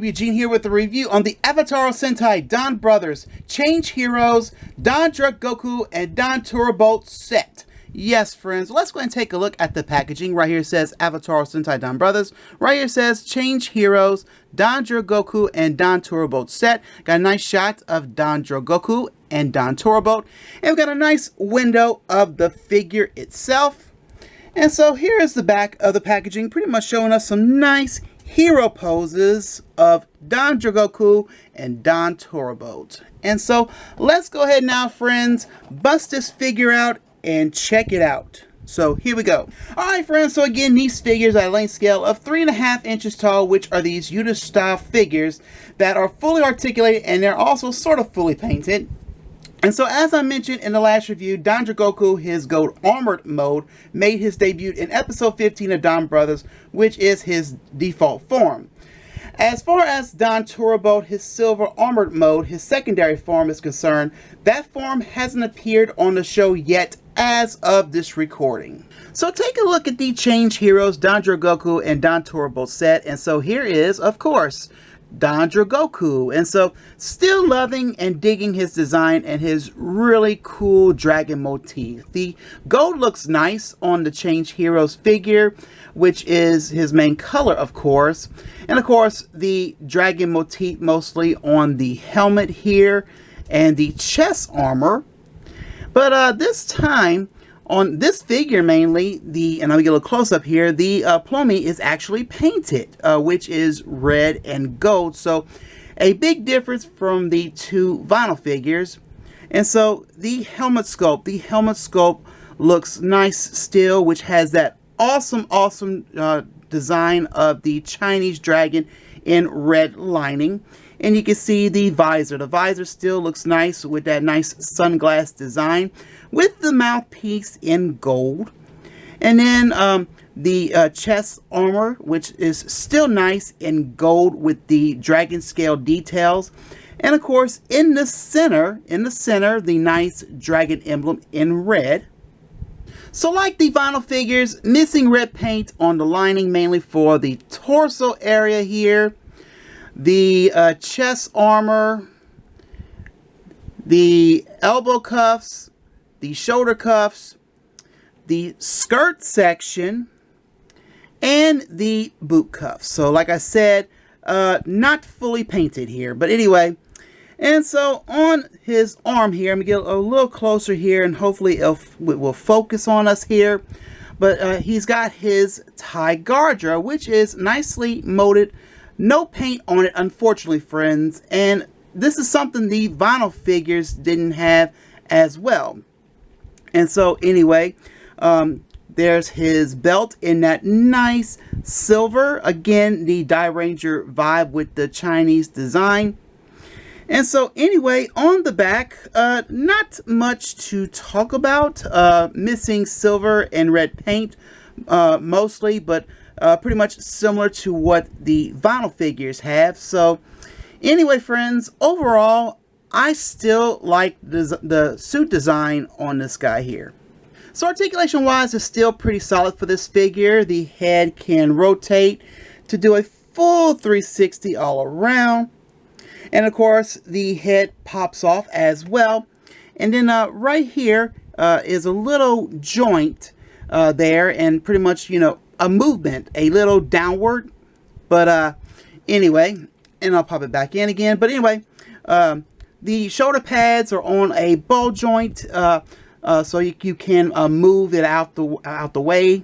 Eugene here with a review on the Avataro Sentai Donbrothers Change Heroes, Don Doragoku, and Don Torabolt set. Yes, friends, let's go ahead and take a look at the packaging. Right here it says Avataro Sentai Donbrothers. Right here it says Change Heroes, Don Doragoku, and Don Torabolt set. Got a nice shot of Don Doragoku and Don Torabolt. And we've got a nice window of the figure itself. And so here is the back of the packaging, pretty much showing us some nice hero poses of Don Doragoku and Don Torabolt. And so let's go ahead now, friends, bust this figure out and check it out. So here we go. Alright, friends, so again, these figures are at a length scale of 3.5 inches tall, which are these Yuta style figures that are fully articulated, and they're also sort of fully painted. And so, as I mentioned in the last review, Don Doragoku, his gold armored mode, made his debut in episode 15 of Donbrothers, which is his default form. As far as Don Torabolt, his silver armored mode, his secondary form is concerned, that form hasn't appeared on the show yet as of this recording. So take a look at the Change Heroes, Don Doragoku, and Don Torabolt set. And so here is, of course, Don Doragoku. And so still loving and digging his design and his really cool dragon motif. The gold looks nice on the Change Heroes figure, which is his main color, of course. And of course the dragon motif mostly on the helmet here and the chest armor. But this time on this figure mainly, and I'll get a little close up here, the plumie is actually painted, which is red and gold. So a big difference from the two vinyl figures. And so the helmet sculpt looks nice still, which has that awesome design of the Chinese dragon in red lining. And you can see the visor. The visor still looks nice with that nice sunglass design with the mouthpiece in gold. And then the chest armor, which is still nice in gold with the dragon scale details. And of course, in the center, the nice dragon emblem in red. So like the vinyl figures, missing red paint on the lining mainly for the torso area here. The chest armor, the elbow cuffs, the shoulder cuffs, the skirt section, and the boot cuffs. So like I said, not fully painted here, but anyway. And so on his arm here, I'm going to get a little closer here, and hopefully it will focus on us here. But he's got his Tigardra, which is nicely molded. No paint on it, unfortunately, friends. And this is something the vinyl figures didn't have as well. And so anyway, there's his belt in that nice silver. Again, the Die Ranger vibe with the Chinese design. And so anyway, on the back, not much to talk about. Missing silver and red paint mostly, but pretty much similar to what the vinyl figures have. So anyway, friends, overall, I still like the suit design on this guy here. So articulation wise, is still pretty solid for this figure. The head can rotate to do a full 360 all around. And of course, the head pops off as well. And then right here is a little joint there, and pretty much, you know, a movement, a little downward. But anyway, and I'll pop it back in again. But anyway, the shoulder pads are on a ball joint, so you can move it out the way.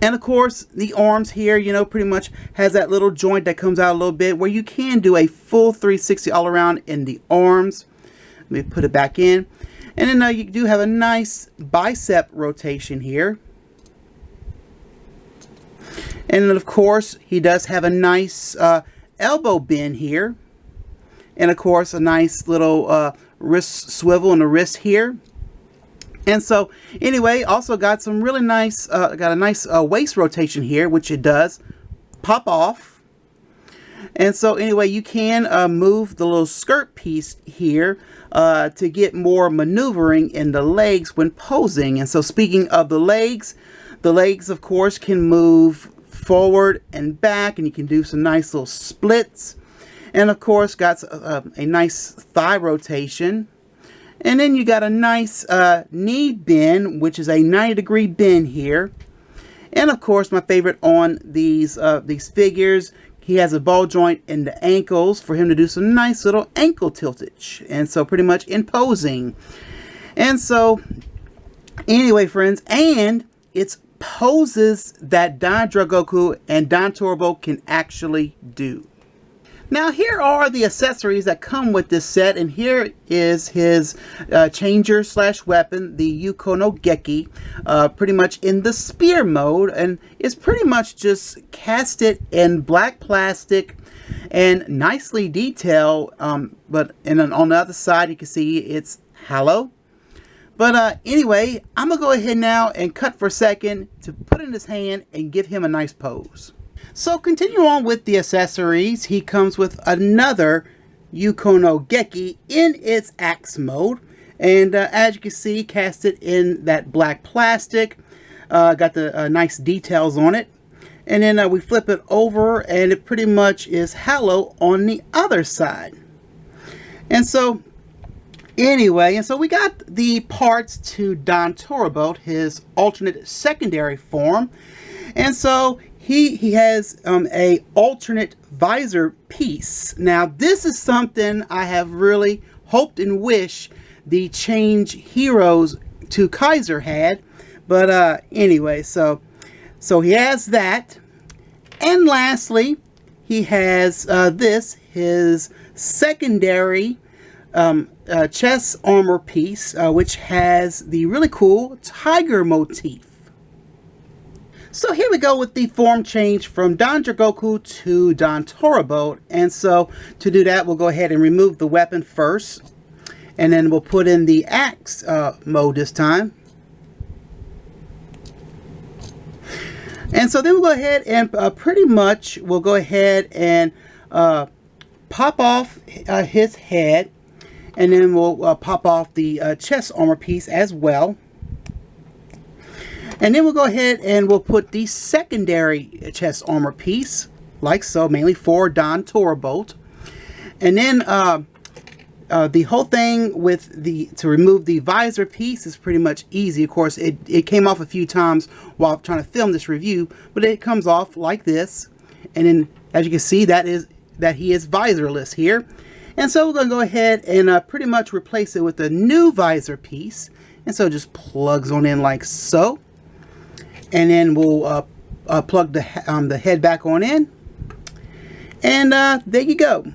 And of course, the arms here, you know, pretty much has that little joint that comes out a little bit where you can do a full 360 all around in the arms. Let me put it back in. And then you do have a nice bicep rotation here. And then of course, he does have a nice elbow bend here. And of course, a nice little wrist swivel on the wrist here. And so anyway, also got some really nice, got a nice waist rotation here, which it does pop off. And so anyway, you can move the little skirt piece here to get more maneuvering in the legs when posing. And so speaking of the legs of course can move forward and back, and you can do some nice little splits. And of course, got a nice thigh rotation. And then you got a nice knee bend, which is a 90-degree bend here. And of course, my favorite on these figures, he has a ball joint in the ankles for him to do some nice little ankle tiltage. And so pretty much imposing. And so, anyway, friends, and it's poses that Don Doragoku and Don Torabolt can actually do. Now here are the accessories that come with this set, and here is his changer slash weapon, the Yukonogeki, pretty much in the spear mode, and it's pretty much just casted in black plastic and nicely detailed, but on the other side you can see it's hollow. But anyway, I'm going to go ahead now and cut for a second to put in his hand and give him a nice pose. So continue on with the accessories. He comes with another Yukonogeki in its axe mode. And as you can see, casted in that black plastic. Got the nice details on it. And then we flip it over and it pretty much is hollow on the other side. And so anyway, and so we got the parts to Don Torabolt, his alternate secondary form. And so he has a alternate visor piece. Now this is something I have really hoped and wished the Change Heroes to Kaiser had. But anyway, so he has that. And lastly, he has his secondary chest armor piece, which has the really cool tiger motif. So here we go with the form change from Don Doragoku to Don Torabolt. And so to do that, we'll go ahead and remove the weapon first. And then we'll put in the axe mode this time. And so then we'll go ahead and pretty much we'll go ahead and pop off his head. And then we'll pop off the chest armor piece as well. And then we'll go ahead and we'll put the secondary chest armor piece, like so, mainly for Don Torabolt. And then the whole thing with to remove the visor piece is pretty much easy. Of course, it came off a few times while trying to film this review, but it comes off like this. And then, as you can see, that he is visorless here. And so we're going to go ahead and pretty much replace it with a new visor piece. And so it just plugs on in like so. And then we'll plug the head back on in. And there you go.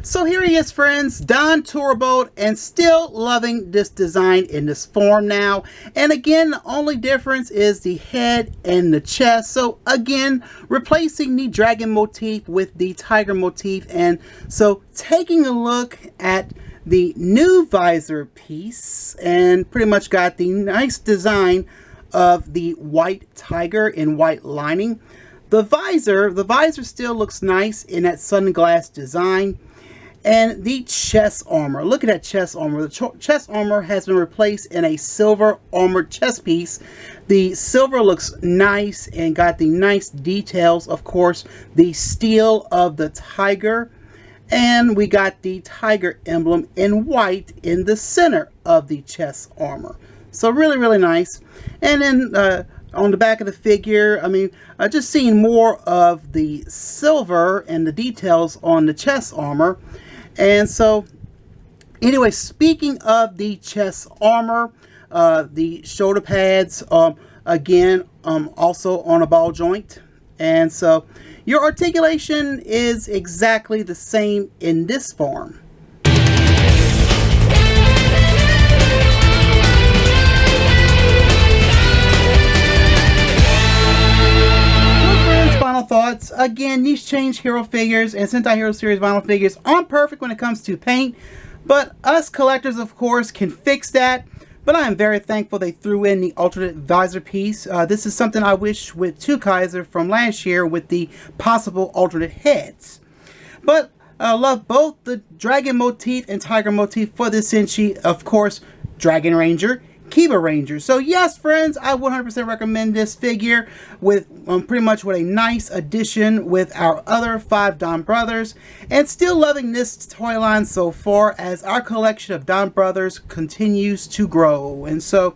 So here he is, friends, Don Torabolt, and still loving this design in this form now. And again, the only difference is the head and the chest. So again, replacing the dragon motif with the tiger motif. And so taking a look at the new visor piece, and pretty much got the nice design of the white tiger in white lining. The visor still looks nice in that sunglass design. And the chest armor, look at that chest armor. The chest armor has been replaced in a silver armored chest piece. The silver looks nice and got the nice details, of course, the steel of the tiger. And we got the tiger emblem in white in the center of the chest armor. So really, really nice. And then on the back of the figure, I mean, just seeing more of the silver and the details on the chest armor. And so, anyway, speaking of the chest armor, the shoulder pads, again, also on a ball joint. And so, your articulation is exactly the same in this form. Final thoughts. Again, these Change Hero figures and Sentai Hero Series vinyl figures aren't perfect when it comes to paint, but us collectors, of course, can fix that. But I am very thankful they threw in the alternate visor piece. This is something I wish with 2 Kaiser from last year with the possible alternate heads. But I love both the dragon motif and tiger motif for this Senshi. Of course, Dragon Ranger Kiba Rangers. So yes, friends, I 100% recommend this figure with pretty much with a nice addition with our other 5 Don Brothers, and still loving this toy line so far as our collection of Don Brothers continues to grow. And so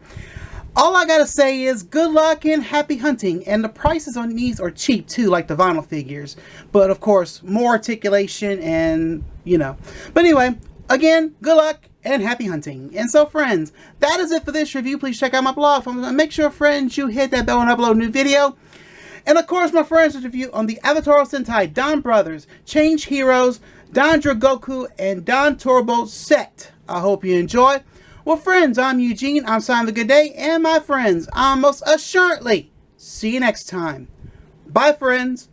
all I gotta say is good luck and happy hunting. And the prices on these are cheap too, like the vinyl figures. But of course, more articulation and, you know. But anyway, again, good luck and happy hunting. And so friends, that is it for this review. Please check out my blog. Make sure, friends, you hit that bell when I upload a new video. And of course, my friends, this review on the Avataro Sentai Donbrothers Change Heroes, Don Doragoku, and Don Torabolt set. I hope you enjoy. Well, friends, I'm Eugene. I'm signing the good day. And my friends, I'll most assuredly see you next time. Bye, friends.